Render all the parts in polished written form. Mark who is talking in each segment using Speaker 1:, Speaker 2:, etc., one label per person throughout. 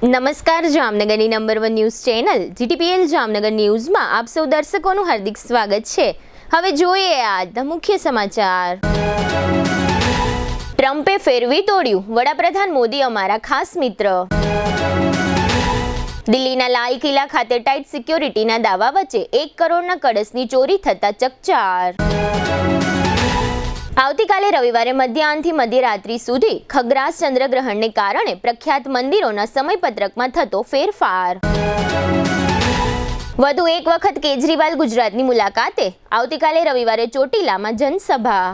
Speaker 1: નમસ્કાર જામનગરની number 1 news channel GTPL Jamnagar ન્યૂઝમાં આપ સૌ દર્શકોનું હાર્દિક સ્વાગત છે। હવે જોઈએ આજના મુખ્ય સમાચાર। ટ્રમ્પે ફેરવી તોડ્યું, વડાપ્રધાન મોદી અમારા ખાસ મિત્ર। દિલ્હીના લાલ કિલ્લા ખાતે ટાઈટ સિક્યોરિટીના દાવા વચ્ચે 1 કરોડના કળશની ચોરી થતા ચકચાર। આવતીકાલે રવિવારે મધ્યાહનથી મધ્યરાત્રિ સુધી ખગ્રાસ ચંદ્રગ્રહણને કારણે પ્રખ્યાત મંદિરોના સમયપત્રકમાં થતો ફેરફાર। વધુ એક વખત કેજરીવાલ ગુજરાતની મુલાકાતે, આવતીકાલે રવિવારે ચોટીલામાં જનસભા।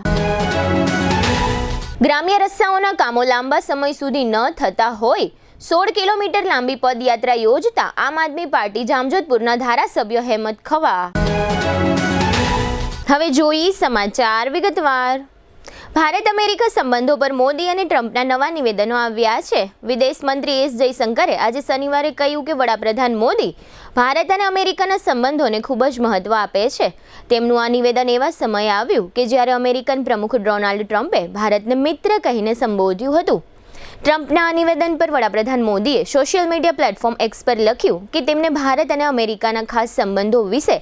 Speaker 1: ગ્રામ્ય રસ્તાઓના કામો લાંબા સમય સુધી ન થતા હોય 16 કિલોમીટર લાંબી પદયાત્રા યોજતા આમ આદમી પાર્ટી જામજોધપુરના ધારાસભ્ય હેમત ખવા। હવે જોઈએ સમાચાર વિગતવાર। ભારત અમેરિકા સંબંધો પર મોદી અને ટ્રમ્પના નવા નિવેદનો આવ્યા છે। વિદેશ મંત્રી એસ જયશંકરે આજે શનિવારે કહ્યું કે વડાપ્રધાન મોદી ભારત અને અમેરિકાના સંબંધોને ખૂબ જ મહત્વ આપે છે। તેમનું આ નિવેદન એવા સમયે આવ્યું કે જ્યારે અમેરિકન પ્રમુખ ડોનાલ્ડ ટ્રમ્પે ભારતને મિત્ર કહીને સંબોધ્યું હતું। ટ્રમ્પના આ નિવેદન પર વડાપ્રધાન મોદીએ સોશિયલ મીડિયા પ્લેટફોર્મ એક્સ પર લખ્યું કે તેમને ભારત અને અમેરિકાના ખાસ સંબંધો વિશે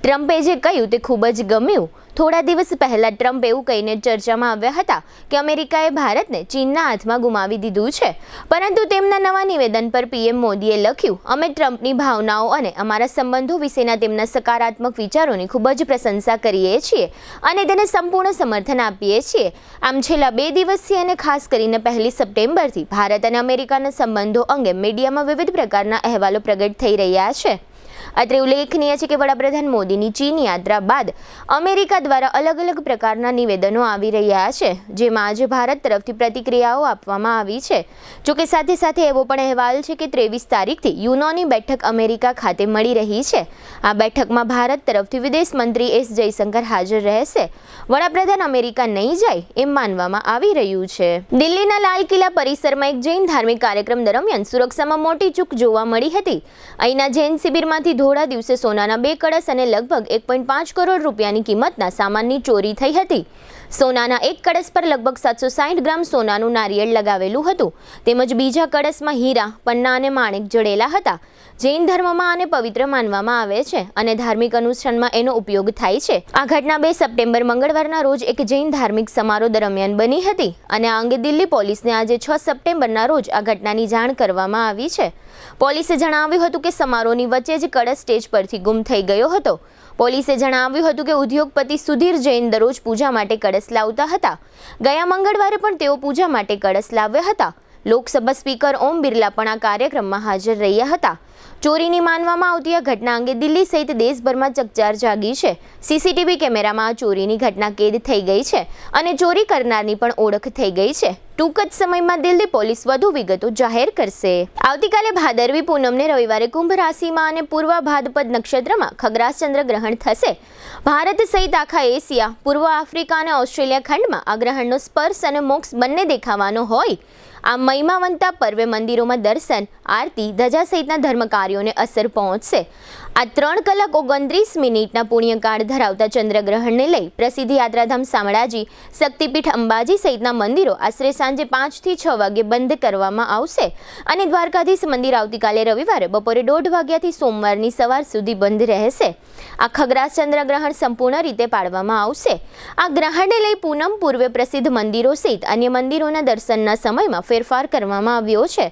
Speaker 1: ટ્રમ્પે જે કહ્યું તે ખૂબ જ ગમ્યું। થોડા દિવસ પહેલા ટ્રમ્પ એવું કહીને ચર્ચામાં આવ્યા હતા કે અમેરિકાએ ભારતને ચીનના હાથમાં ગુમાવી દીધું છે, પરંતુ તેમના નવા નિવેદન પર પીએમ મોદીએ લખ્યું, અમે ટ્રમ્પની ભાવનાઓ અને અમારા સંબંધો વિશેના તેમના સકારાત્મક વિચારોની ખૂબ જ પ્રશંસા કરીએ છીએ અને તેને સંપૂર્ણ સમર્થન આપીએ છીએ। આમ છેલ્લા 2 દિવસથી અને ખાસ કરીને 1 સપ્ટેમ્બરથી ભારત અને અમેરિકાના સંબંધો અંગે મીડિયામાં વિવિધ પ્રકારના અહેવાલો પ્રગટ થઈ રહ્યા છે। અત્રે ઉલ્લેખનીય છે કે વડાપ્રધાન મોદીની ચીન યાત્રા બાદ અમેરિકા દ્વારા અલગ અલગ પ્રકારના નિવેદનો આવી રહ્યા છે, જેમાં આજે ભારત તરફથી પ્રતિક્રિયાઓ આપવામાં આવી છે। જોકે સાથે સાથે એવો પણ અહેવાલ છે કે 23 તારીખથી યુનોની બેઠક અમેરિકા ખાતે મળી રહી છે। આ બેઠકમાં ભારત તરફથી વિદેશ મંત્રી એસ જયશંકર હાજર રહેશે। વડાપ્રધાન અમેરિકા નહીં જાય એમ માનવામાં આવી રહ્યું છે। દિલ્હીના લાલ કિલ્લા પરિસરમાં એક જૈન ધાર્મિક કાર્યક્રમ દરમિયાન સુરક્ષામાં મોટી ચૂક જોવા મળી હતી। અહીંના જૈન શિબિરમાંથી ધોળા દિવસે સોનાના 2 કળશ અને લગભગ 1.5 કરોડ રૂપિયાની કિંમતના સામાનની ચોરી થઈ હતી। સોનાના એક કળશ પર લગભગ 760 ગ્રામ સોનાનું નારિયેળ લગાવેલું હતું, તેમજ બીજા કળશમાં હીરા, પન્ના અને માણેક જડેલા હતા। જૈન ધર્મમાં આને પવિત્ર માનવામાં આવે છે અને ધાર્મિક અનુષ્ઠાનમાં એનો ઉપયોગ થાય છે। આ ઘટના 2 સપ્ટેમ્બર મંગળવારના રોજ એક જૈન ધાર્મિક સમારોહ દરમિયાન બની હતી અને આ અંગે દિલ્હી પોલીસને આજે 6 સપ્ટેમ્બરના રોજ આ ઘટનાની જાણ કરવામાં આવી છે। પોલીસે જણાવ્યું હતું કે સમારોહની વચ્ચે જ કળશ સ્ટેજ પરથી ગુમ થઈ ગયો હતો। પોલીસે જણાવ્યું હતું કે ઉદ્યોગપતિ સુધીર જૈન દરરોજ પૂજા માટે કળશ લાવતા હતા। ગયા મંગળવારે પણ તેઓ પૂજા માટે કળશ લાવ્યા હતા। લોકસભા સ્પીકર ઓમ બિરલા પણ આ કાર્યક્રમમાં હાજર રહ્યા હતા। ચોરીની માનવામાં આવતી આ ઘટના અંગે દિલ્હી સહિત દેશભરમાં ચકચાર જાગી છે। સીસીટીવી કેમેરામાં આ ચોરીની ઘટના કેદ થઈ ગઈ છે અને ચોરી કરનારની પણ ઓળખ થઈ ગઈ છે। ટૂંક જ સમયમાં દિલ્હી પોલીસ વધુ વિગતો જાહેર કરશે। આવતીકાલે ભાદરવી પૂનમને રવિવારે કુંભ રાશિમાં અને પૂર્વ ભાદ્રપદ નક્ષત્રમાં ખગ્રાસ ચંદ્રગ્રહણ થશે। ભારત સહિત આખા એશિયા, પૂર્વ આફ્રિકા અને ઓસ્ટ્રેલિયા ખંડમાં આ ગ્રહણનો સ્પર્શ અને મોક્ષ બંને દેખાવાનો હોય। આ મહિમાવંતા પર્વે મંદિરોમાં દર્શન, આરતી, ધજા સહિતના ધર્મ કાર્યોને અસર પહોંચશે। આ 3 કલાક 29 મિનિટના પુણ્યકાળ ધરાવતા ચંદ્રગ્રહણને લઈ પ્રસિદ્ધ યાત્રાધામ શામળાજી, શક્તિપીઠ અંબાજી સહિતના મંદિરો આશરે સાંજે 5 થી 6 વાગે બંધ કરવામાં આવશે અને દ્વારકાધીશ મંદિર આવતીકાલે રવિવારે બપોરે 1:30 વાગ્યાથી સોમવારની સવાર સુધી બંધ રહેશે। આ ખગ્રાસ ચંદ્રગ્રહણ સંપૂર્ણ રીતે પાળવામાં આવશે। આ ગ્રહણને લઈ પૂનમ પૂર્વે પ્રસિદ્ધ મંદિરો સહિત અન્ય મંદિરોના દર્શનના સમયમાં ફેરફાર કરવામાં આવ્યો છે।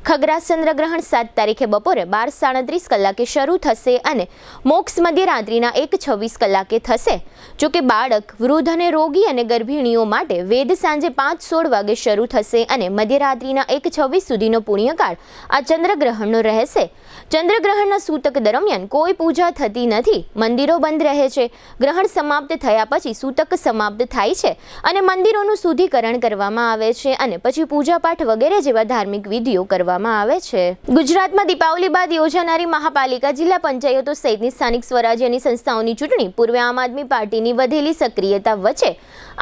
Speaker 1: ખગ્રાસ ચંદ્રગ્રહણ 7 તારીખે બપોરે 12:37 કલાકે શરૂ થશે અને મોક્ષ મધ્યરાત્રિના 1:26 કલાકે થશે। જોકે બાળક, વૃદ્ધ અને રોગી અને ગર્ભિણીઓ માટે વેદ સાંજે 5:16 વાગે શરૂ થશે અને મધ્યરાત્રિના 1:26 સુધીનો પુણ્યકાળ આ ચંદ્રગ્રહણનો રહેશે। ચંદ્રગ્રહણના સૂતક દરમિયાન કોઈ પૂજા થતી નથી, મંદિરો બંધ રહે છે। ગ્રહણ સમાપ્ત થયા પછી સૂતક સમાપ્ત થાય છે અને મંદિરોનું શુદ્ધિકરણ કરવામાં આવે છે અને પછી પૂજાપાઠ વગેરે જેવા ધાર્મિક વિધિઓ કરવામાં આવે છે। ગુજરાતમાં દીપાવલી બાદ યોજાનારી મહાપાલિકા, જિલ્લા પંચાયતો સહિતની સ્થાનિક સ્વરાજ્યની સંસ્થાઓની ચૂંટણી પૂર્વે આમ આદમી પાર્ટીની વધેલી સક્રિયતા વચ્ચે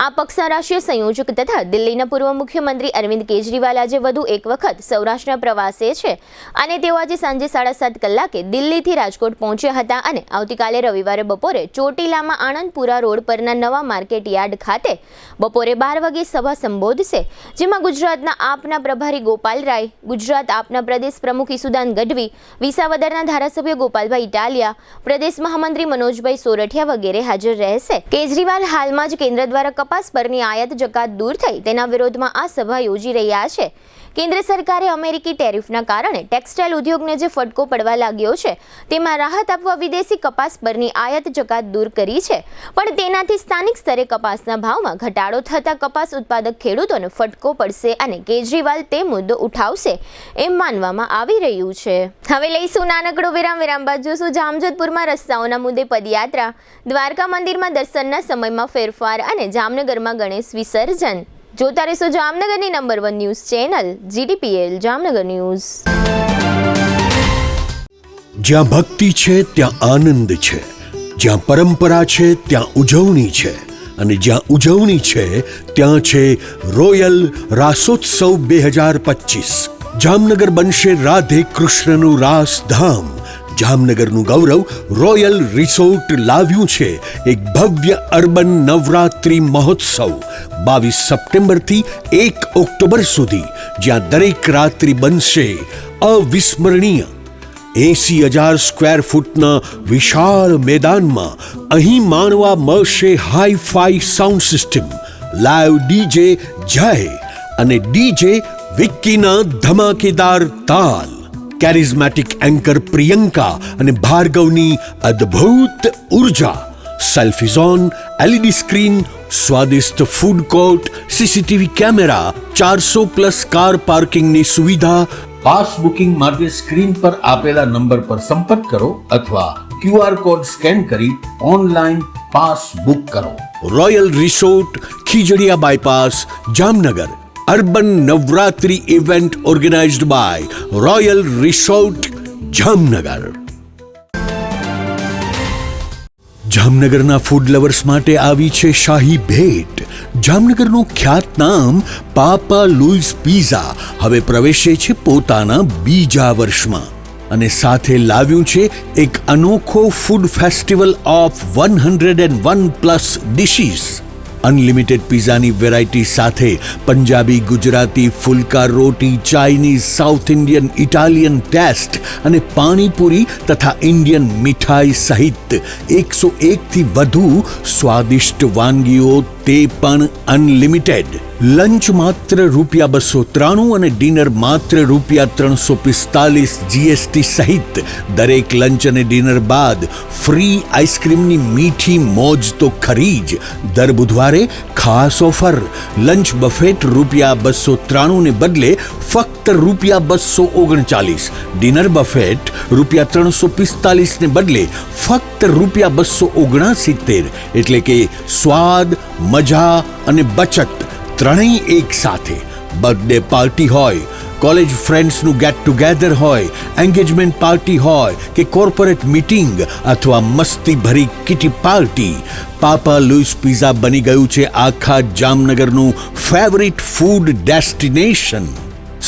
Speaker 1: આ પક્ષના રાષ્ટ્રીય સંયોજક તથા દિલ્હીના પૂર્વ મુખ્યમંત્રી અરવિંદ કેજરીવાલ આજે વધુ એક વખત સૌરાષ્ટ્રના પ્રવાસે છે અને તેઓ આજે સાંજે 7:30 કલાકે દિલ્હીથી રાજકોટ પહોંચ્યા હતા અને આવતીકાલે રવિવારે બપોરે ચોટીલામાં આણંદપુરા રોડ પરના નવા માર્કેટ યાર્ડ ખાતે બપોરે 12 વાગે સભા સંબોધશે, જેમાં ગુજરાતના આપના પ્રભારી ગોપાલ રાય, ગુજરાત આપના પ્રદેશ પ્રમુખ ઈસુદાન ગઢવી, વિસાવદરના ધારાસભ્ય ગોપાલભાઈ ઇટાલિયા, પ્રદેશ મહામંત્રી મનોજભાઈ સોરઠિયા વગેરે હાજર રહેશે. કેજરીવાલ હાલમાં જ કેન્દ્ર દ્વારા કપાસ પરની આયાત જકાત દૂર થઈ તેના વિરોધમાં આ સભા યોજી રહ્યા છે. કેન્દ્ર સરકારે અમેરિકી ટેરિફના કારણે ટેક્સટાઇલ ઉદ્યોગને જે ફટકો પડવા લાગ્યો છે તેમાં રાહત આપવા વિદેશી કપાસ પરની આયાત જકાત દૂર કરી છે, પણ તેનાથી સ્થાનિક સ્તરે કપાસના ભાવમાં ઘટાડો થતાં કપાસ ઉત્પાદક ખેડૂતોને ફટકો પડશે અને કેજરીવાલ તે મુદ્દો ઉઠાવશે એમ માનવામાં આવી રહ્યું છે. હવે લઈશું નાનકડો વિરામ બાદ જોશું જામજોધપુરમાં રસ્તાઓના મુદ્દે પદયાત્રા, દ્વારકા મંદિરમાં દર્શનના સમયમાં ફેરફાર અને જામનગરમાં ગણેશ વિસર્જન. જોતા રહેશો જામનગરની number 1 news channel GTPL Jamnagar news.
Speaker 2: જ્યાં ભક્તિ છે ત્યાં આનંદ છે, જ્યાં પરંપરા છે ત્યાં ઉજવણી છે, અને જ્યાં ઉજવણી છે ત્યાં છે રોયલ રાસોત્સવ 2025. જામનગર બનશે રાધે કૃષ્ણનું રાસધામ. જામનગરનું ગૌરવ રોયલ રિસોર્ટ લાવ્યું છે એક ભવ્ય અર્બન નવરાત્રિ મહોત્સવ 22 સપ્ટેમ્બરથી 1 ઓક્ટોબર સુધી, જ્યાં દરેક રાત્રિ બનશે અવિસ્મરણીય. 80,000 સ્ક્વેર ફૂટના વિશાળ મેદાનમાં અહીં માણવા મળશે hi fi sound system, live DJ જય અને ડીજે વિક્કીના ધમાકેદાર તાલ, કેરિઝમેટિક એન્કર પ્રિયંકા અને ભાર્ગવની અદ્ભુત ઉર્જા, સેલ્ફી ઝોન, LED સ્ક્રીન, સ્વાદિષ્ટ food court, CCTV camera, 400+ car પાર્કિંગની સુવિધા.
Speaker 3: પાસ બુકિંગ માટે સ્ક્રીન પર આપેલા નંબર પર સંપર્ક કરો અથવા QR કોડ સ્કેન કરી ઓનલાઈન પાસ બુક કરો.
Speaker 2: Royal resort, Khijadiya bypass, Jamnagar. Urban Navratri event organized by royal resort, Jamnagar. જામનગરના ફૂડ લવર્સ માટે આવી છે શાહી ભેટ. જામનગરનું ખ્યાતનામ પાપા લુઈસ પિઝા હવે પ્રવેશે છે પોતાના બીજા વર્ષમાં અને સાથે લાવ્યું છે એક અનોખો food festival of 101+ dishes. Unlimited પિઝાની વેરાયટી સાથે પંજાબી, ગુજરાતી, ફુલકા રોટી, Chinese, South Indian, Italian taste અને પાણીપુરી તથા ઇન્ડિયન મીઠાઈ સહિત 101થી વધુ સ્વાદિષ્ટ વાનગીઓ, તે પણ અનલિમિટેડ. લંચ માત્ર ₹293 અને ડિનર માત્ર ₹345 GST સહિત. દરેક લંચ અને ડિનર બાદ ફ્રી આઈસ્ક્રીમની મીઠી મોજ તો ખરી જ. દર બુધવારે ખાસ ઓફર, લંચ બફેટ ₹293 ને બદલે ફક્ત ₹239, ડિનર બફેટ ₹345 ને બદલે ફક્ત ₹269. એટલે કે સ્વાદ, મજા અને બચત ત્રણેય એક સાથે. બર્થડે પાર્ટી હોય, કોલેજ ફ્રેન્ડ્સનું ગેટ ટુગેધર હોય, એન્ગેજમેન્ટ પાર્ટી હોય કે કોર્પોરેટ મીટિંગ અથવા મસ્તી ભરી kitty party, Papa Louis Pizza બની ગયું છે આખા જામનગરનું ફેવરિટ ફૂડ ડેસ્ટિનેશન.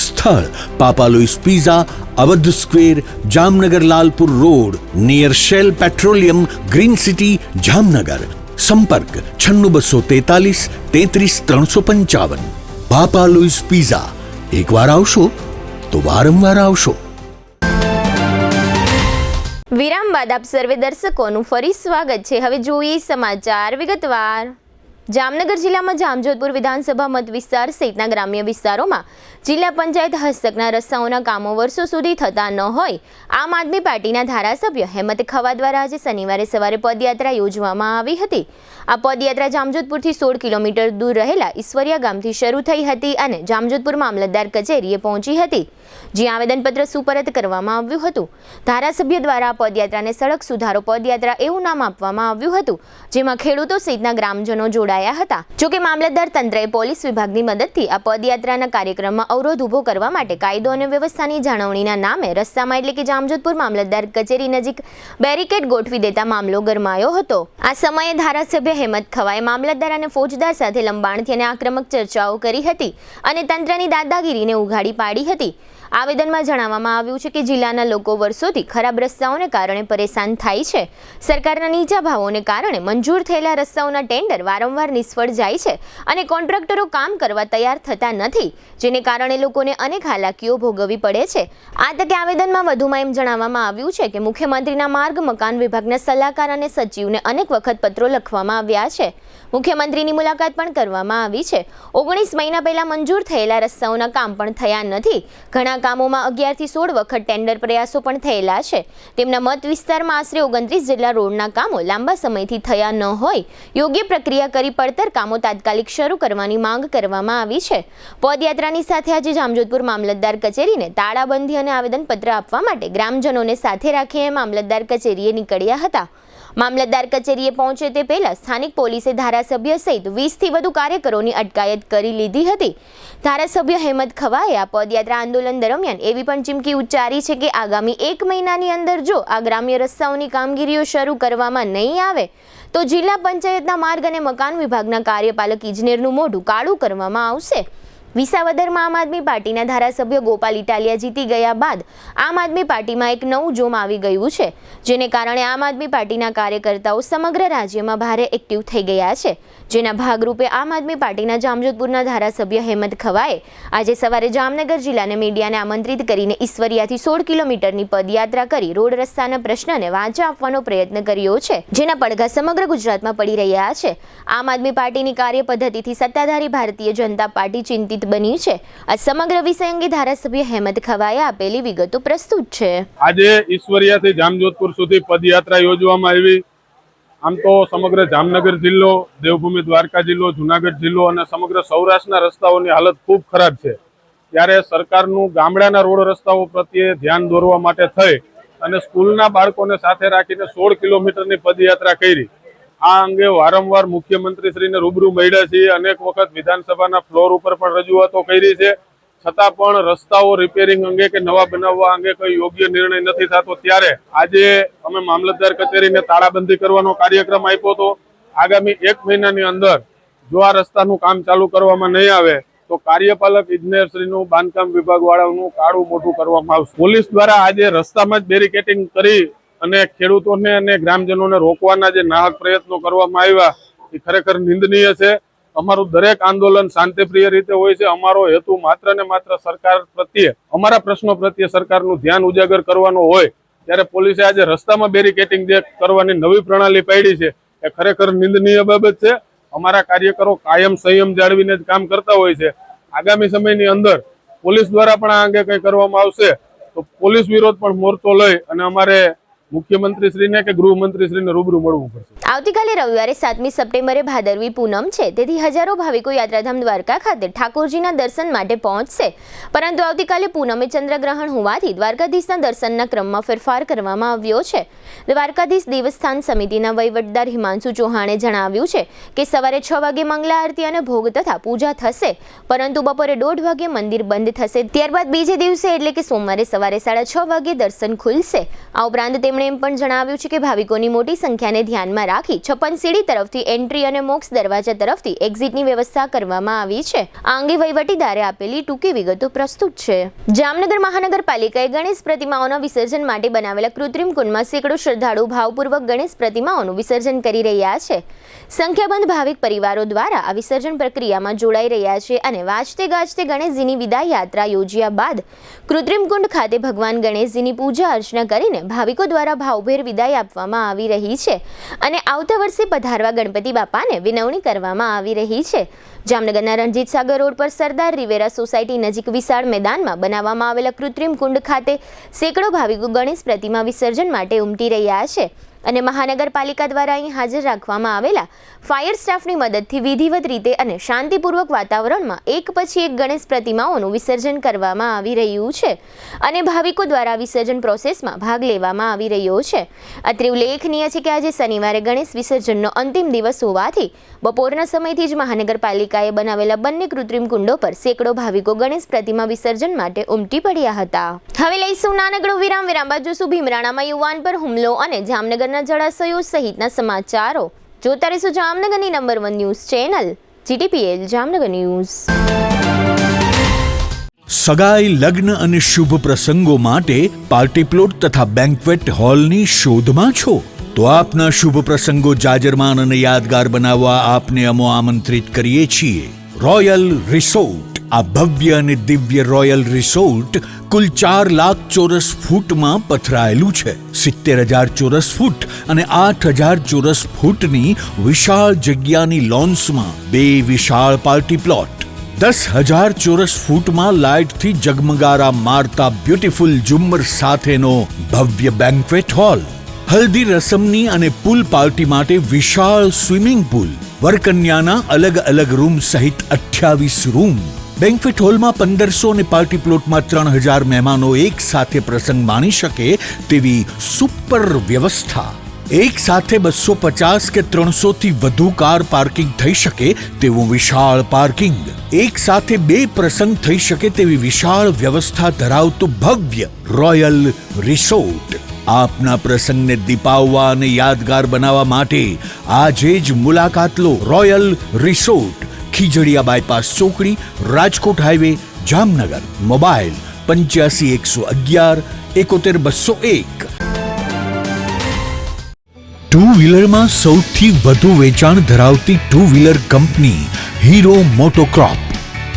Speaker 2: સ્થળ Papa Louis Pizza, Awadh Square, Jamnagar Lalpur road, near Shell Petroleum, Green City, Jamnagar. સંપર્ક 96 243 33 355. Papa Louis Pizza. એકવાર આવશો તો વારંવાર આવશો.
Speaker 1: વિરામ બાદ આપ સર્વે દર્શકોનું ફરી સ્વાગત છે. હવે જોઈએ સમાચાર વિગતવાર. જામનગર જિલ્લામાં જામજોધપુર વિધાનસભા મત વિસ્તાર સહિતના ગ્રામ્ય વિસ્તારોમાં જિલ્લા પંચાયત હસ્તકના રસ્તાઓના કામો વર્ષો સુધી થતા ન હોય, આમ આદમી પાર્ટીના ધારાસભ્ય હેમંત ખવા દ્વારા આજે શનિવારે સવારે પદયાત્રા યોજવામાં આવી હતી. આ પદયાત્રા જામજોધપુરથી 16 કિલોમીટર દૂર રહેલા ઈશ્વરિયા ગામથી શરૂ થઈ હતી અને જામજોધપુર મામલતદાર કચેરીએ પહોંચી હતી, જ્યાં આવેદનપત્ર સુપરત કરવામાં આવ્યું હતું. ધારાસભ્ય દ્વારા આ પદયાત્રાને સડક સુધારો પદયાત્રા એવું નામ આપવામાં આવ્યું હતું, જેમાં ખેડૂતો સહિતના ગ્રામજનો જોડાયા હતા. જોકે મામલતદાર તંત્રએ પોલીસ વિભાગની મદદથી આ પદયાત્રાના કાર્યક્રમમાં અવરોધ ઊભો કરવા માટે કાયદો અને વ્યવસ્થાની જાળવણીના નામે રસ્તામાં એટલે કે જામજોધપુર મામલતદાર કચેરી નજીક બેરિકેડ ગોઠવી દેતા મામલો ગરમાયો હતો. આ સમયે ધારાસભ્ય હેમંત ખવાએ મામલતદાર અને ફોજદાર સાથે લંબાણથી અને આક્રમક ચર્ચાઓ કરી હતી અને તંત્રની દાદાગીરીને ઉઘાડી પાડી હતી. આવેદનમાં જણાવવામાં આવ્યું છે કે જિલ્લાના લોકો વર્ષોથી ખરાબ રસ્તાઓને કારણે પરેશાન થાય છે. સરકારના નીચા ભાવોને કારણે મંજૂર થયેલા રસ્તાઓના ટેન્ડર વારંવાર નિષ્ફળ જાય છે અને કોન્ટ્રાક્ટરો કામ કરવા તૈયાર થતા નથી, જેને કારણે લોકોને અનેક હાલાકીઓ ભોગવવી પડે છે. આ તકે આવેદનમાં વધુમાં એમ જણાવવામાં આવ્યું છે કે મુખ્યમંત્રીના માર્ગ મકાન વિભાગના સલાહકાર અને સચિવને અનેક વખત પત્રો લખવામાં આવ્યા છે. મુખ્યમંત્રીની મુલાકાત પણ કરવામાં આવી છે. 19 મહિના પહેલા મંજૂર થયેલા રસ્તાઓના કામ પણ થયા નથી. ઘણા કામોમાં 11 થી 16 વખત ટેન્ડર પ્રયાસો પણ થયેલા છે. તેમના મત વિસ્તારમાં આશરે 29 જેટલા રોડના કામો લાંબા સમયથી થયા ન હોય. યોગ્ય પ્રક્રિયા કરી પડતર કામો તાત્કાલિક શરૂ કરવાની માંગ કરવામાં આવી છે. પદયાત્રાની સાથે આજે જામજોધપુર મામલતદાર કચેરીને તાળાબંધી અને આવેદનપત્ર આપવા માટે ગ્રામજનોને સાથે રાખીને મામલતદાર કચેરીએ નીકળ્યા હતા. મામલતદાર કચેરીએ પહોંચે તે પહેલા સ્થાનિક પોલીસે ધારાસભ્ય સહિત 20 થી વધુ કાર્યકરોની અટકાયત કરી લીધી હતી. ધારાસભ્ય હેમંત ખવાએ આ પદયાત્રા આંદોલન દરમિયાન એવી પણ ચીમકી ઉચ્ચારી છે કે આગામી 1 મહિનાની અંદર જો આ ગ્રામ્ય રસ્તાઓની કામગીરીઓ શરૂ કરવામાં નહીં આવે તો જિલ્લા પંચાયતના માર્ગ અને મકાન વિભાગના કાર્યપાલક ઇજનેરનું મોઢું કાળું કરવામાં આવશે. વિસાવદરમાં આમ આદમી પાર્ટીના ધારાસભ્ય ગોપાલ ઇટાલિયા જીતી ગયા બાદ આમ આદમી પાર્ટીમાં એક નવું જોમ આવી ગયું છે, જેને કારણે આમ આદમી પાર્ટીના કાર્યકર્તાઓ સમગ્ર રાજ્યમાં ભારે એક્ટિવ થઈ ગયા છે. જેના ભાગરૂપે આમ આદમી પાર્ટીના જામજોધપુરના ધારાસભ્ય હેમંત ખવાએ આજે સવારે જામનગર જિલ્લાને મીડિયાને આમંત્રિત કરીને ઈશ્વરિયાથી 16 કિલોમીટરની પદયાત્રા કરી રોડ રસ્તાના પ્રશ્નને વાચા આપવાનો પ્રયત્ન કર્યો છે, જેના પડઘા સમગ્ર ગુજરાતમાં પડી રહ્યા છે. આમ આદમી પાર્ટીની કાર્ય પદ્ધતિથી સત્તાધારી ભારતીય જનતા પાર્ટી ચિંતિત બની છે. આ સમગ્ર વિષય અંગે ધારાસભ્ય હેમંત ખવાએ આપેલી વિગતો પ્રસ્તુત છે.
Speaker 4: આજે ઈશ્વરિયાથી જામજોધપુર સુધી પદયાત્રા યોજવામાં આવી. આમ તો સમગ્ર જામનગર જિલ્લો, દેવભૂમિ દ્વારકા જિલ્લો, જુનાગઢ જિલ્લો અને સમગ્ર સૌરાષ્ટ્રના રસ્તાઓની હાલત ખૂબ ખરાબ છે. ત્યારે સરકારનું ગામડાના રોડ રસ્તાઓ પ્રત્યે ધ્યાન દોરવા માટે થઈ અને સ્કૂલના બાળકોને સાથે રાખીને 16 કિલોમીટરની પદયાત્રા કરી. આ અંગે વારંવાર મુખ્યમંત્રીશ્રીને રૂબરૂ મળ્યા છીએ. અનેક વખત વિધાનસભાના ફ્લોર ઉપર પણ રજૂઆતો કરી છે, છતાં પણ રસ્તાઓ રિપેરિંગ અંગે કે નવા બનાવવા અંગે કોઈ યોગ્ય નિર્ણય નથી થતો. ત્યારે આજે અમે મામલતદાર કચેરીને તાળાબંધી કરવાનો કાર્યક્રમ આપ્યો હતો. આગામી 1 મહિનાની અંદર જો આ રસ્તાનું કામ ચાલુ કરવામાં નહીં આવે તો કાર્યપાલક ઇજનેરશ્રીનું, બાંધકામ વિભાગ વાળાનું કાળું મોઢું કરવામાં આવશે. પોલીસ દ્વારા આજે રસ્તામાં જ બેરિકેટિંગ કરી અને ખેડૂતોને અને ગ્રામજનોને રોકવાના જે નાહક પ્રયત્નો કરવામાં આવ્યા એ ખરેખર નિંદનીય છે. અમારું દરેક આંદોલન શાંતિપ્રિય રીતે હોય છે. અમારો હેતુ માત્ર ને માત્ર સરકાર પ્રત્યે, અમારા પ્રશ્નો પ્રત્યે સરકારનું ધ્યાન ઉજાગર કરવાનો હોય. ત્યારે પોલીસે આજે રસ્તામાં બેરિકેટિંગ જે કરવાની નવી પ્રણાલી પાડી છે એ ખરેખર નિંદનીય બાબત છે. અમારા કાર્યકરો કાયમ સંયમ જાળવીને જ કામ કરતા હોય છે. આગામી સમયની અંદર પોલીસ દ્વારા પણ આ અંગે કંઈ કરવામાં આવશે તો પોલીસ વિરોધ પણ મોરચો લઈ અને અમારે મુખ્યમંત્રીશ્રીને કે ગૃહમંત્રીશ્રીને રૂબરૂ મળવું પડશે.
Speaker 1: આવતીકાલે રવિવારે 7મી સપ્ટેમ્બરે ભાદરવી પૂનમ છે, તેથી હજારો ભાવિકો યાત્રાધામ દ્વારકા ખાતે ઠાકોરજીના દર્શન માટે પહોંચશે. પરંતુ આવતીકાલે પૂનમે ચંદ્રગ્રહણ હોવાથી દ્વારકાધીશના દર્શનના ક્રમમાં ફેરફાર કરવામાં આવ્યો છે. દ્વારકાધીશ દેવસ્થાન સમિતિના વહીવટદાર હિમાંશુ ચૌહાણે જણાવ્યું છે કે સવારે 6 વાગે મંગલા આરતી અને ભોગ તથા પૂજા થશે, પરંતુ બપોરે 1:30 વાગે મંદિર બંધ થશે. ત્યારબાદ બીજે દિવસે એટલે કે સોમવારે સવારે 6:30 વાગે દર્શન ખુલશે. આ ઉપરાંત તેમણે એમ પણ જણાવ્યું છે કે ભાવિકોની મોટી સંખ્યાને ધ્યાનમાં રાખી 56 સીડી તરફથી એન્ટ્રી અને મોક્ષ દરવાજા તરફથી એક્ઝિટની વ્યવસ્થા કરવામાં આવી છે. આ અંગે વહીવટીદારે આપેલી ટૂંકી વિગતો પ્રસ્તુત છે. જામનગર મહાનગરપાલિકાએ ગણેશ પ્રતિમાઓના વિસર્જન માટે બનાવેલા કૃત્રિમ કુંડમાં સેંકડો શ્રદ્ધાળુ ભાવપૂર્વક ગણેશ પ્રતિમાઓનું વિસર્જન કરી રહ્યા છે. સંખ્યાબંધ ભાવિક પરિવારો દ્વારા આ વિસર્જન પ્રક્રિયામાં જોડાઈ રહ્યા છે અને વાજતે ગાજતે ગણેશજીની વિદાય યાત્રા યોજ્યા બાદ કૃત્રિમ કુંડ ખાતે ભગવાન ગણેશજીની પૂજા અર્ચના કરીને ભાવિકો દ્વારા ભાવભેર વિદાય આપવામાં આવી રહી છે અને આવતા વર્ષે પધારવા ગણપતિ બાપાને વિનવણી કરવામાં આવી રહી છે. જામનગરના રણજીત સાગર રોડ પર સરદાર રિવેરા સોસાયટી નજીક વિશાળ મેદાનમાં બનાવવામાં આવેલા કૃત્રિમ કુંડ ખાતે સેંકડો ભાવિકો ગણેશ પ્રતિમા વિસર્જન માટે ઉમટી રહ્યા છે અને મહાનગરપાલિકા દ્વારા અહીં હાજર રાખવામાં આવેલા ફાયર સ્ટાફની મદદથી વિધિવત રીતે અને શાંતિપૂર્વક વાતાવરણમાં એક પછી એક ગણેશ પ્રતિમાઓનું વિસર્જન કરવામાં આવી રહ્યું છે અને ભાવિકો દ્વારા વિસર્જન પ્રોસેસમાં ભાગ લેવામાં આવી રહ્યો છે. અત્રે ઉલ્લેખનીય છે કે આજે શનિવારે ગણેશ વિસર્જનનો અંતિમ દિવસ હોવાથી બપોરના સમયથી જ મહાનગરપાલિકાએ બનાવેલા બંને કૃત્રિમ કુંડો પર સેંકડો ભાવિકો ગણેશ પ્રતિમા વિસર્જન માટે ઉમટી પડ્યા હતા. હવે લઈશું નાનકડો વિરામ બાદ જોશું ભીમરાણામાં યુવાન પર હુમલો અને જામનગરના જળાશયો સહિતના સમાચારો. જોતા રહેશો જામનગરની number 1 news channel GTPL Jamnagar news.
Speaker 2: સગાઈ, લગ્ન અને શુભ પ્રસંગો માટે પાર્ટી પ્લોટ તથા બેન્ક્વેટ હોલની શોધમાં છો તો આપના શુભ પ્રસંગો જાજરમાન અને યાદગાર બનાવવા આપને અમો આમંત્રિત કરીએ છીએ રોયલ રિસોર્ટ. આ ભવ્ય અને દિવ્ય રોયલ રિસોર્ટ કુલ 4 લાખ ચોરસ ફૂટમાં પથરાયેલું છે. 70,000 ચોરસ ફૂટ અને 8,000 ચોરસ ફૂટની વિશાળ જગ્યાની લોન્સમાં 2 વિશાળ પાર્ટી પ્લોટ, 10,000 ચોરસ ફૂટમાં લાઇટથી જગમગારા મારતા બ્યુટીફુલ ઝુમ્મર સાથેનો ભવ્ય બેન્ક્વેટ હોલ, હલ્દી રસમની અને પૂલ પાર્ટી માટે વિશાળ સ્વિમિંગ પૂલ, વરકન્યાના અલગ અલગ રૂમ સહિત 28 રૂમ. બેન્ક્વેટ હોલમાં 1,500 અને પાર્ટી પ્લોટમાં 3,000 મહેમાનો એક સાથે પ્રસંગ માણી શકે તેવી સુપર વ્યવસ્થા. એક સાથે 250 કે 300 થી વધુ કાર પાર્કિંગ થઈ શકે તેવું વિશાળ પાર્કિંગ, એક સાથે 2 પ્રસંગ થઈ શકે તેવી વિશાળ વ્યવસ્થા ધરાવતું ભવ્ય રોયલ રિસોર્ટ. આપના પ્રસંગને દીપાવવા અને યાદગાર બનાવવા માટે આજે જ મુલાકાત લો રોયલ રિસોર્ટ, ખીજડીયા બાયપાસ ચોકડી, Rajkot highway, Jamnagar. Mobile 85 111 71 201. Two વ્હીલરમાં સૌથી વધુ વેચાણ ધરાવતી two wheeler company Hero MotoCorp.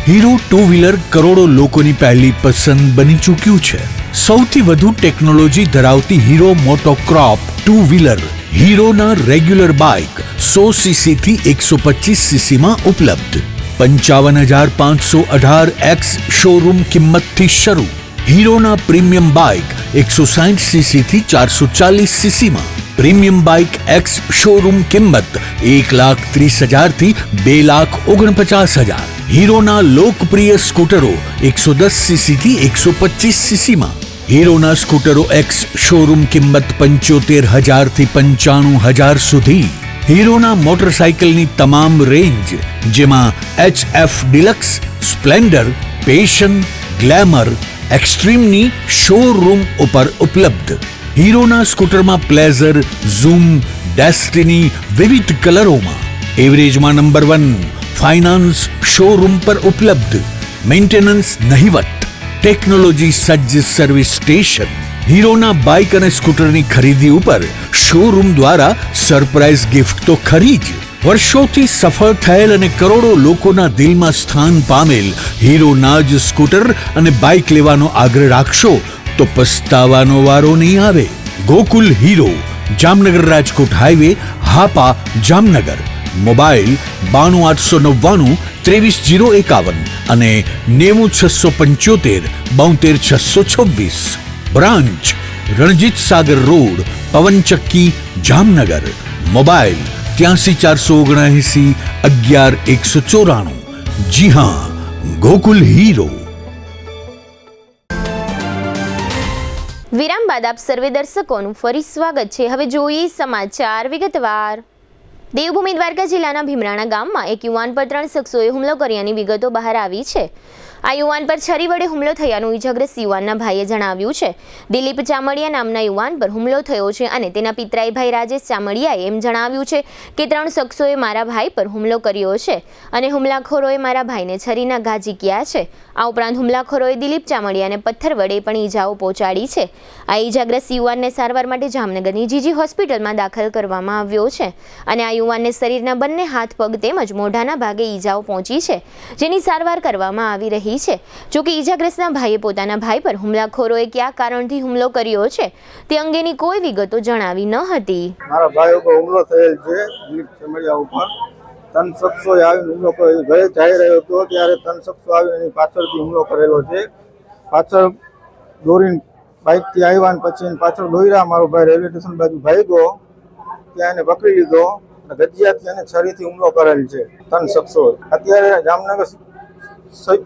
Speaker 2: Hero two wheeler કરોડો લોકોની પહેલી પસંદ બની ચૂક્યું છે. સૌથી વધુ ટેકનોલોજી ધરાવતી હીરો મોટોક્રોપ ટુ વ્હીલર હીરોના રેગ્યુલર બાઇક 100 સીસી થી 125 સીસીમાં ઉપલબ્ધ. 55,518 શોરૂમ કિંમતથી શરૂ. હીરોના પ્રીમિયમ બાઇક 160 સીસી થી 440 સીસીમાં. પ્રીમિયમ બાઇક એક્સ શોરૂમ કિંમત 1,30,000 થી 2,49,000. હીરોના લોકપ્રિય સ્કૂટરો 110 સીસી થી 125 સીસીમાં. હીરોના સ્કૂટરો એક્સ શોરૂમ કિંમત 75,000 થી 95,000 સુધી. હીરોના મોટરસાઇકલની તમામ રેન્જ જેમાં HF Deluxe, Splendor, Passion, Glamour, એક્સ્ટ્રીમની શોરૂમ ઉપર ઉપલબ્ધ. હીરોના સ્કૂટરમાં પ્લેઝર, ઝૂમ, ડેસ્ટિની વિવિધ કલરોમાં. એવરેજમાં નંબર 1. ફાઇનાન્સ શોરૂમ પર ઉપલબ્ધ. મેન્ટેનન્સ નહિવત. ટેકનોલોજી સજ્જ સર્વિસ સ્ટેશન. હીરોના બાઇક અને સ્કૂટરની ખરીદી ઉપર શોરૂમ દ્વારા સરપ્રાઇઝ ગિફ્ટ તો ખરી જ. વર્ષોથી સફળ થયેલ અને કરોડો લોકોના દિલમાં સ્થાન પામેલ હીરોના જ સ્કૂટર અને બાઇક લેવાનો આગ્રહ રાખશો તો પસ્તાવાનો વારો નહીં આવે. Gokul hero, Jamnagar Rajkot highway, Hapa, Jamnagar. Mobile 92 899 23 051 અને 90 675 72 626. Branch Ranjit Sagar road, પવનચક્કી, Jamnagar. Mobile 83 479 11 194. જી હા, ગોકુલ હીરો.
Speaker 1: વિરામ બાદ આપ સર્વે દર્શકોનું ફરી સ્વાગત છે. હવે જોઈએ સમાચાર વિગતવાર. દેવભૂમિ દ્વારકા જિલ્લાના ભીમરાણા ગામમાં એક યુવાન પર 3 શખ્સોએ હુમલો કર્યાની વિગતો બહાર આવી છે. આ યુવાન પર છરી વડે હુમલો થયાનું ઇજાગ્રસ્ત યુવાનના ભાઈએ જણાવ્યું છે. દિલીપ ચામડિયા નામના યુવાન પર હુમલો થયો છે અને તેના પિતરાઈ ભાઈ રાજેશ ચામડિયાએ એમ જણાવ્યું છે કે 3 શખ્સોએ મારા ભાઈ પર હુમલો કર્યો છે અને હુમલાખોરોએ મારા ભાઈને છરીના ઘા ઝીક્યા છે. આ ઉપરાંત હુમલાખોરોએ દિલીપ ચામડિયાને પથ્થર વડે પણ ઈજાઓ પહોંચાડી છે. આ ઇજાગ્રસ્ત યુવાનને સારવાર માટે જામનગરની જીજી હોસ્પિટલમાં દાખલ કરવામાં આવ્યો છે અને આ યુવાનને શરીરના બંને હાથ, પગ તેમજ મોઢાના ભાગે ઈજાઓ પહોંચી છે, જેની સારવાર કરવામાં આવી રહી છે. જો કે ઈજાગ્રસ્તના ભાઈએ પોતાના ભાઈ પર હુમલાખોરોએ કયા કારણથી હુમલો કર્યો છે તે અંગેની કોઈ વિગતો જણાવી ન હતી.
Speaker 5: મારા ભાઈ ઉપર હુમલો થયેલ છે. દિલીપ ચમડિયા ઉપર 3 શખ્સોએ આવીને હુમલો કર્યો. ઘરે જઈ રહ્યો હતો ત્યારે 3 શખ્સો આવીને એની પાછળથી હુમલો કરેલો છે. પાછળ દોરીને બાઇકથી આવ્યા ને પછી પાછળ દોર્યા. મારો ભાઈ રેલવે સ્ટેશન બાજુ ભાગ્યો, ત્યાં એને પકડી લીધો. ગજિયાથી અને છરીથી હુમલો કરેલ છે 3 શખ્સો. અત્યારે જામનગર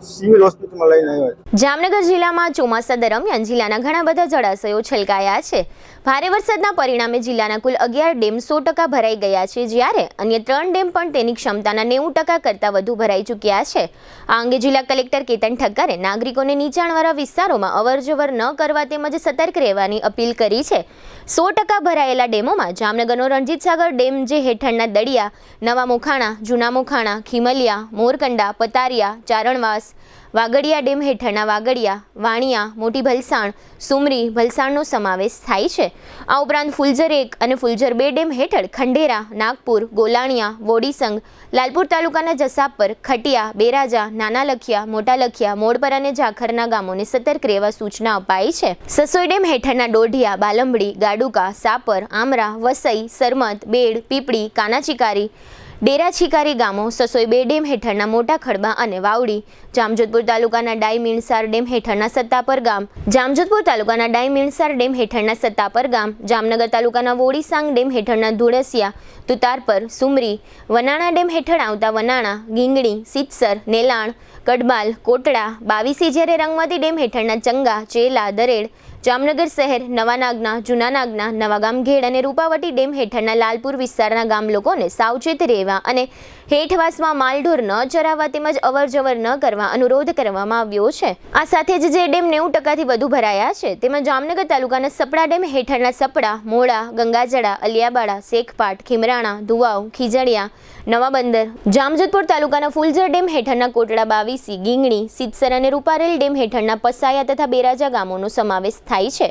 Speaker 5: સિવિલ હોસ્પિટલમાં લઈને આવ્યા.
Speaker 1: જામનગર જિલ્લામાં ચોમાસા દરમિયાન જિલ્લાના ઘણા બધા જળાશયો છલકાયા છે. ભારે વરસાદના પરિણામે જિલ્લાના કુલ 11 ડેમ 100% ભરાઈ ગયા છે, જ્યારે અન્ય 3 ડેમ પણ તેની ક્ષમતાના 90% કરતાં વધુ ભરાઈ ચૂક્યા છે. આ અંગે જિલ્લા કલેક્ટર કેતન ઠક્કરે નાગરિકોને નીચાણવાળા વિસ્તારોમાં અવરજવર ન કરવા તેમજ સતર્ક રહેવાની અપીલ કરી છે. 100% ભરાયેલા ડેમોમાં જામનગરનો રણજીત સાગર ડેમ, જે હેઠળના દળિયા, નવા મોખાણા, જૂના મોખાણા, ખીમલિયા, મોરકંડા, પતારિયા, ચારણ રાવણવાસ, વાગડિયા ડેમ હેઠળના વાગડિયા, વાણિયા, મોટી ભલસાણ, સુમરી, ભલસાણનો સમાવેશ થાય છે. આ ઉપરાંત ફુલઝર 1 અને ફુલઝર 2 ડેમ હેઠળ ખંડેરા, નાગપુર, ગોલાણિયા, બોડીસંગ, લાલપુર તાલુકાના જસાપર, ખટિયા, બેરાજા, નાના લખિયા, મોટા લખિયા, મોડપર અને ઝાખરના ગામોને સતર્ક રહેવા સૂચના અપાઈ છે. સસોઈ ડેમ હેઠળના ડોઢિયા, બાલંબડી, ગાડુકા, સાપર, આમરા, વસઈ, સરમત, બેડ, પીપળી, કાનાચીકારી, ડેરા છીકારી ગામો, સસોઈ 2 ડેમ હેઠળના મોટા ખડબા અને વાવડી, જામજોધપુર તાલુકાના ડાઈ મીણસાર ડેમ હેઠળના સત્તાપર ગામ, જામજોધપુર તાલુકાના ડાઈ મીણસાર ડેમ હેઠળના સત્તાપર ગામ, જામનગર તાલુકાના વોડીસાંગ ડેમ હેઠળના ધુળસિયા, તુતારપર, સુમરી, વનાણા ડેમ હેઠળ આવતા વનાણા, ગીંગણી, સિત્સર, નેલાણ, કડબાલ, કોટડા, 22 જ્યારે રંગમતી ડેમ હેઠળના ચંગા, ચેલા, દરેડ, જામનગર શહેર, નવાનાગના, જૂનાનાગના, નવાગામઘેડ અને રૂપાવટી ડેમ હેઠળના લાલપુર વિસ્તારના ગામ લોકોને સાવચેત રહેવા અને હેઠવાસમાં માલઢોર ન ચરાવવા તેમજ અવરજવર ન કરવા અનુરોધ કરવામાં આવ્યો છે. આ સાથે જ જે ડેમ 90% વધુ ભરાયા છે તેમાં જામનગર તાલુકાના સપડા ડેમ હેઠળના સપડા, મોડા, ગંગાજડા, અલિયાબાડા, શેખપાટ, ખીમરાણા, ધુવાવ, ખીજડીયા, નવા બંદર, જામજોધપુર તાલુકાના ફુલઝર ડેમ હેઠળના કોટડા, 22, ગીંગણી, સિત્સર અને રૂપારેલ ડેમ હેઠળના પસાયા તથા બેરાજા ગામોનો સમાવેશ થાય છે.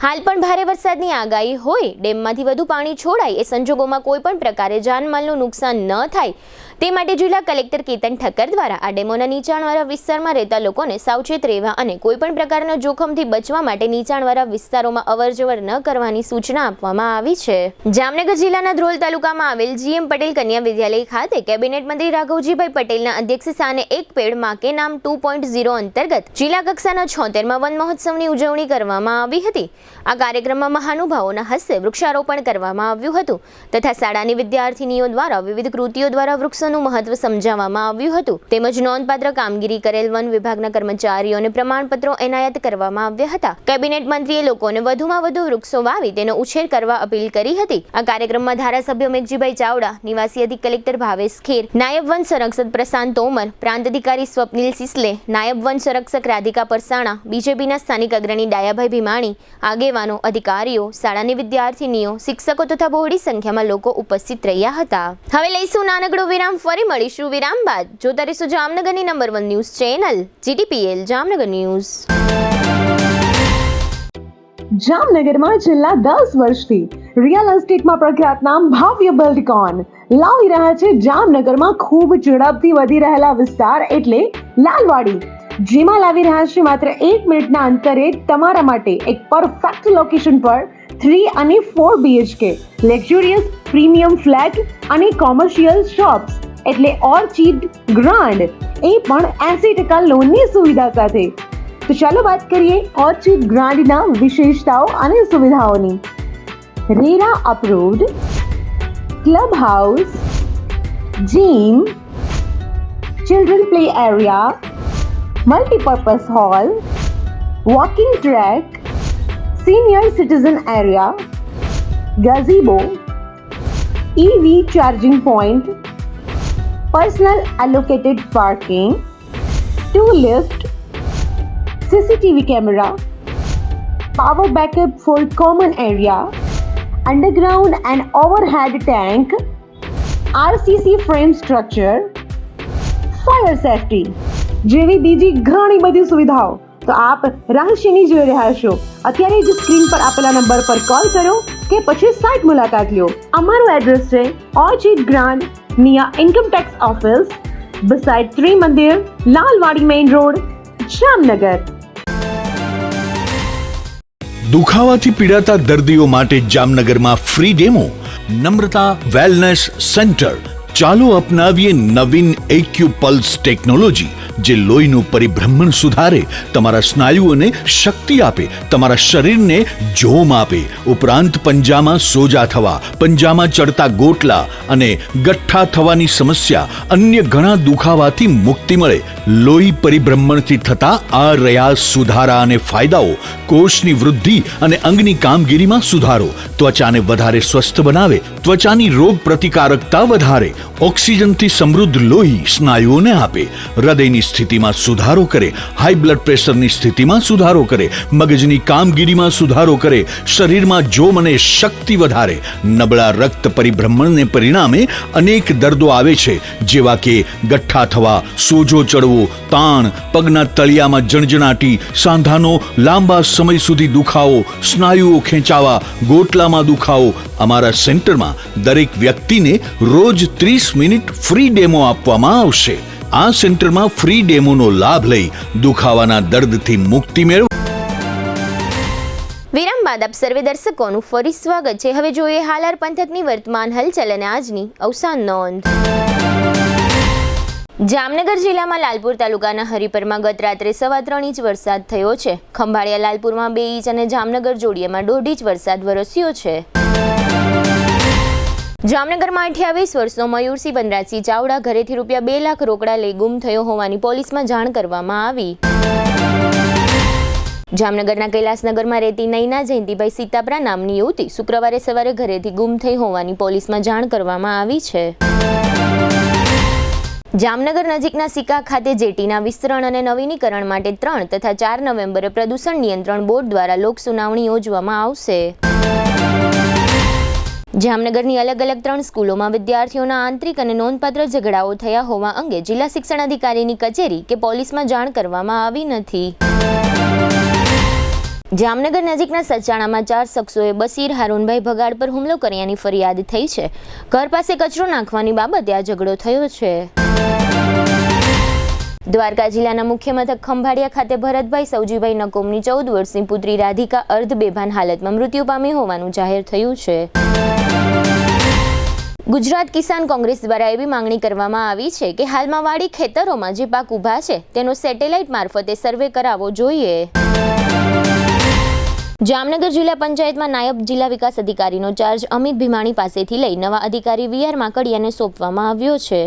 Speaker 1: હાલ પણ ભારે વરસાદની આગાહી હોય, ડેમમાંથી વધુ પાણી છોડાય એ સંજોગોમાં કોઈ પણ પ્રકારે જાનમાલનું નુકસાન ન થાય તે માટે જિલ્લા કલેક્ટર કેતન ઠક્કર દ્વારા આ ડેમોના નીચાણવાળા વિસ્તારમાં રહેતા લોકોને સાવચેત રહેવા અને કોઈ પણ પ્રકારના જોખમથી બચવા માટે નીચાણવાળા વિસ્તારોમાં અવરજવર ન કરવાની સૂચના આપવામાં આવી છે. જામનગર જિલ્લાના ધ્રોલ તાલુકામાં આવેલ GM પટેલ કન્યા વિદ્યાલય ખાતે કેબિનેટ મંત્રી રાઘવજીભાઈ પટેલના અધ્યક્ષસ્થાને એક પેડ માં કે નામ 2.0 અંતર્ગત જિલ્લા કક્ષાના 76મા વન મહોત્સવની ઉજવણી કરવામાં આવી હતી. આ કાર્યક્રમમાં મહાનુભાવોના હસ્તે વૃક્ષારોપણ કરવામાં આવ્યું હતું તથા શાળાની વિદ્યાર્થીનીઓ દ્વારા વિવિધ કૃતિઓ દ્વારા વૃક્ષોનું મહત્વ સમજાવવામાં આવ્યું હતું તેમજ નોંધપાત્ર કામગીરી કરેલ વન વિભાગના કર્મચારીઓને પ્રમાણપત્રો એનાયત કરવામાં આવ્યા હતા. કેબિનેટ મંત્રીએ લોકોને વધુમાં વધુ વૃક્ષો વાવી તેનો ઉછેર કરવા અપીલ કરી હતી. આ કાર્યક્રમમાં ધારાસભ્ય મેઘજીભાઈ ચાવડા, નિવાસી અધિક કલેક્ટર ભાવેશ ખેર, નાયબ વન સંરક્ષક પ્રશાંત તોમર, પ્રાંત અધિકારી સ્વપ્નિલ સિસલે, નાયબ વન સંરક્ષક રાધિકા પરસાણા, બીજેપીના સ્થાનિક અગ્રણી ડાયાભાઈ ભીમાણી, આગેવાનો, અધિકારીઓ, શાળાની વિદ્યાર્થીનીઓ, શિક્ષકો તથા બહોળી સંખ્યામાં લોકો ઉપસ્થિત રહ્યા હતા. હવે લઈશું નાનકડો વિરામ, ફરી મળીશું વિરામ બાદ. જોતા રહીશું જામનગરની number 1 news channel GTPL Jamnagar news.
Speaker 6: જામનગરમાં છેલ્લા 10 વર્ષથી રિયલ એસ્ટેટમાં પ્રખ્યાત નામ ભવ્ય બિલ્ડકોન લાવી રહ્યા છે જામનગરમાં ખૂબ ઝડપથી વધી રહેલા વિસ્તાર એટલે લાલવાડી, જેમાં લાવી રહ્યા છે માત્ર 1 મિનિટના અંતરે તમારા માટે એક પરફેક્ટ લોકેશન પર 3 અને 4 BHK લક્ઝુરિયસ પ્રીમિયમ ફ્લેટ અને કોમર્શિયલ શોપ્સ એટલે ઓર્ચિડ ગ્રાન્ડ, એ પણ 80% લોનની સુવિધા સાથે. તો ચાલો વાત કરીએ ઓર્ચિડ ગ્રાન્ડના વિશેષતાઓ અને સુવિધાઓની. RERA approved, club house, gym, children play area, multipurpose hall, walking track, senior citizen area, gazebo, EV charging point, personal allocated parking, 2 lift, CCTV camera, power backup for common area, underground and overhead tank, RCC frame structure, fire safety જેવી બીજી ઘણી બધી સુવિધાઓ તો આપ રહસ્યની જોઈ રહ્યા છો. અત્યારે જ સ્ક્રીન પર આપેલા નંબર પર કોલ કરો કે પછી સાઇટ મુલાકાત લો. અમારું એડ્રેસ છે Orchid Grand near income tax office beside Trimandir, Lalwadi main road, Jamnagar.
Speaker 2: દુખાવાથી પીડાતા દર્દીઓ માટે જામનગરમાં free demo. Namrata wellness centre. ચાલો અપનાવીએ નવીન એક્યુપલ્સ ટેકનોલોજી જે લોહીનું પરિભ્રમણ સુધારે, તમારા સ્નાયુઓને શક્તિ આપે, તમારા શરીરને જોમ આપે. ઉપરાંત પંજામાં સોજા થવા, પંજામાં ચડતા ગોટલા અને ગઠ્ઠા થવાની સમસ્યા, અન્ય ઘણા દુખાવાથી મુક્તિ મળે. લોહી પરિભ્રમણથી થતા આ રહ્યા સુધારા અને ફાયદાઓ. કોષની વૃદ્ધિ અને અંગની કામગીરીમાં સુધારો, ત્વચાને વધારે સ્વસ્થ બનાવે, ત્વચાની રોગ પ્રતિકારકતા વધારે, ઓક્સિજનથી સમૃદ્ધ લોહી સ્નાયુઓને આપે, હૃદયની સ્થિતિમાં સુધારો કરે, હાઈ બ્લડ પ્રેશરની સ્થિતિમાં સુધારો કરે, મગજની કામગીરીમાં સુધારો કરે, શરીરમાં જોમ અને શક્તિ વધારે. નબળા રક્ત પરિભ્રમણને પરિણામે અનેક દર્દો આવે છે, જેવા કે ગઠ્ઠા થવા, સોજો ચડવો, તાણ, પગના તળિયામાં જણજણાટી, સાંધાનો લાંબા સમય સુધી દુખાવો, સ્નાયુઓ ખેંચાવા, ગોટલામાં દુખાવો. અમારા સેન્ટરમાં દરેક વ્યક્તિને રોજ 30 મિનિટ ફ્રી ડેમો આપવામાં આવશે. આ સેન્ટરમાં ફ્રી ડેમોનો લાભ લઈ દુખાવાના દર્દથી મુક્તિ મેળવો.
Speaker 1: વિરામ બાદ આપ સર્વે દર્શકોનું ફરી સ્વાગત છે. હવે જોઈએ હાલાર પંથકની વર્તમાન હલચલ અને આજની અવસાન નોંધ. જામનગર જિલ્લામાં લાલપુર તાલુકાના હરિપરમાં ગત રાત્રે 3.25 ઇંચ વરસાદ થયો છે. ખંભાળિયા લાલપુરમાં 2 ઇંચ અને જામનગર જોડિયામાં 1.5 ઇંચ વરસાદ વરસ્યો છે. જામનગરમાં 28 વર્ષનો મયુરસિંહ વનરાજસિંહ ચાવડા ઘરેથી રૂપિયા 2 લાખ રોકડા લઈ ગુમ થયો હોવાની પોલીસમાં જાણ કરવામાં આવી. જામનગરના કૈલાસનગરમાં રહેતી નૈના જયંતિભાઈ સીતાપરા નામની યુવતી શુક્રવારે સવારે ઘરેથી ગુમ થઈ હોવાની પોલીસમાં જાણ કરવામાં આવી છે. જામનગર નજીકના સિક્કા ખાતે જેટીના વિસ્તરણ અને નવીનીકરણ માટે 3 તથા 4 નવેમ્બરે પ્રદૂષણ નિયંત્રણ બોર્ડ દ્વારા લોક સુનાવણી યોજવામાં આવશે. જામનગરની અલગ અલગ 3 સ્કૂલોમાં વિદ્યાર્થીઓના આંતરિક અને નોંધપાત્ર ઝઘડાઓ થયા હોવા અંગે જિલ્લા શિક્ષણ અધિકારીની કચેરી કે પોલીસમાં જાણ કરવામાં આવી નથી. જામનગર નજીકના સચાણામાં 4 શખ્સોએ બસીર હારૂનભાઈ ભગાડ પર હુમલો કર્યાની ફરિયાદ થઈ છે. ઘર પાસે કચરો નાખવાની બાબતે આ ઝઘડો થયો છે. દ્વારકા જિલ્લાના મુખ્ય મથક ખંભાળિયા ખાતે ભરતભાઈ સૌજીભાઈ નકોમની 14 વર્ષની પુત્રી રાધિકા અર્ધ બેભાન હાલતમાં મૃત્યુ પામી હોવાનું જાહેર થયું છે. ગુજરાત કિસાન કોંગ્રેસ દ્વારા એવી માંગણી કરવામાં આવી છે કે હાલમાં વાડી ખેતરોમાં જે પાક ઊભા છે તેનો સેટેલાઇટ મારફતે સર્વે કરાવવો જોઈએ. જામનગર જિલ્લા પંચાયતમાં નાયબ જિલ્લા વિકાસ અધિકારીનો ચાર્જ અમિત ભીમાણી પાસેથી લઈ નવા અધિકારી વીઆર માકડિયાને સોંપવામાં આવ્યો છે.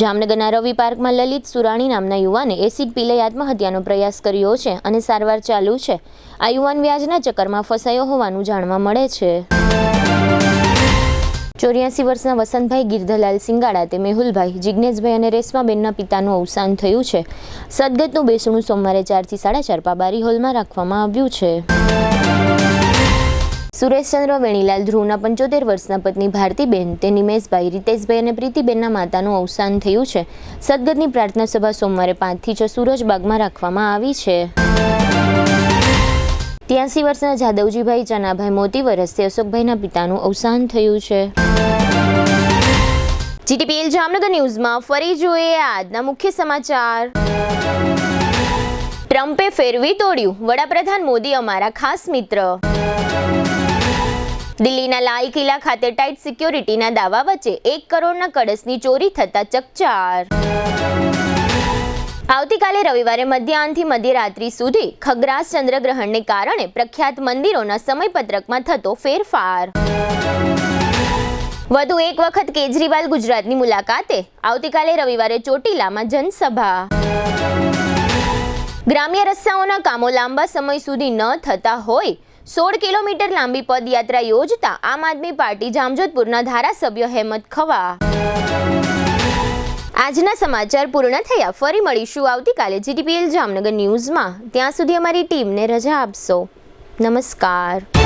Speaker 1: જામનગરના રવિ પાર્કમાં લલિત સુરાણી નામના યુવાને એસિડ પી લઈ આત્મહત્યાનો પ્રયાસ કર્યો છે અને સારવાર ચાલુ છે. આ યુવાન વ્યાજના ચક્કરમાં ફસાયો હોવાનું જાણવા મળે છે. 84 વર્ષના વસંતભાઈ ગિરધલાલ સિંગાડા તે મેહુલભાઈ જિજ્ઞેશભાઈ અને રેશમાબેનના પિતાનું અવસાન થયું છે. સદગતનું બેસણું સોમવારે 4 થી 4:30 પાબારી હોલમાં રાખવામાં આવ્યું છે. સુરેશચંદ્ર વેણીલાલ ધ્રુવના 75 વર્ષના પત્ની ભારતીબેન તે નિમેશભાઈ રીતેશભાઈ અને પ્રીતિબેનના માતાનું અવસાન થયું છે. સદગતની પ્રાર્થના સભા સોમવારે 5 થી 6 સુરજબાગમાં રાખવામાં આવી છે. 83 વર્ષના જાદવજીભાઈ ચનાભાઈ મોતી વરસથી અશોકભાઈના પિતાનું અવસાન થયું છે. જીટીપીએલ જામનગર ન્યૂઝમાં ફરી જોઈએ આજના મુખ્ય સમાચાર. ટ્રમ્પે ફેરવી તોડ્યું, વડાપ્રધાન મોદી અમારા ખાસ મિત્ર. દિલ્હીના લાલ કિલ્લા ખાતે ટાઈટ સિક્યોરિટીના દાવા વચ્ચે 1 કરોડના કળશની ચોરી થતા ચકચાર. આવતીકાલે રવિવારે મધ્યાહનથી મધ્યરાત્રિ સુધી ખગ્રાસ ચંદ્રગ્રહણને કારણે પ્રખ્યાત મંદિરોના સમયપત્રકમાં થતો ફેરફાર. વધુ એક વખત કેજરીવાલ ગુજરાતની મુલાકાતે, આવતીકાલે રવિવારે ચોટીલામાં જનસભા. ગ્રામ્ય રસ્તાઓના કામો લાંબા સમય સુધી ન થતા હોય 16 કિલોમીટર લાંબી પદયાત્રા યોજતા આમ આદમી પાર્ટી જામજોધપુરના ધારાસભ્ય હેમત ખવા. આજના સમાચાર પૂર્ણ થયા. ફરી મળીશું આવતીકાલે જીટીપીએલ જામનગર ન્યૂઝમાં. ત્યાં સુધી અમારી ટીમને રજા આપશો. નમસ્કાર.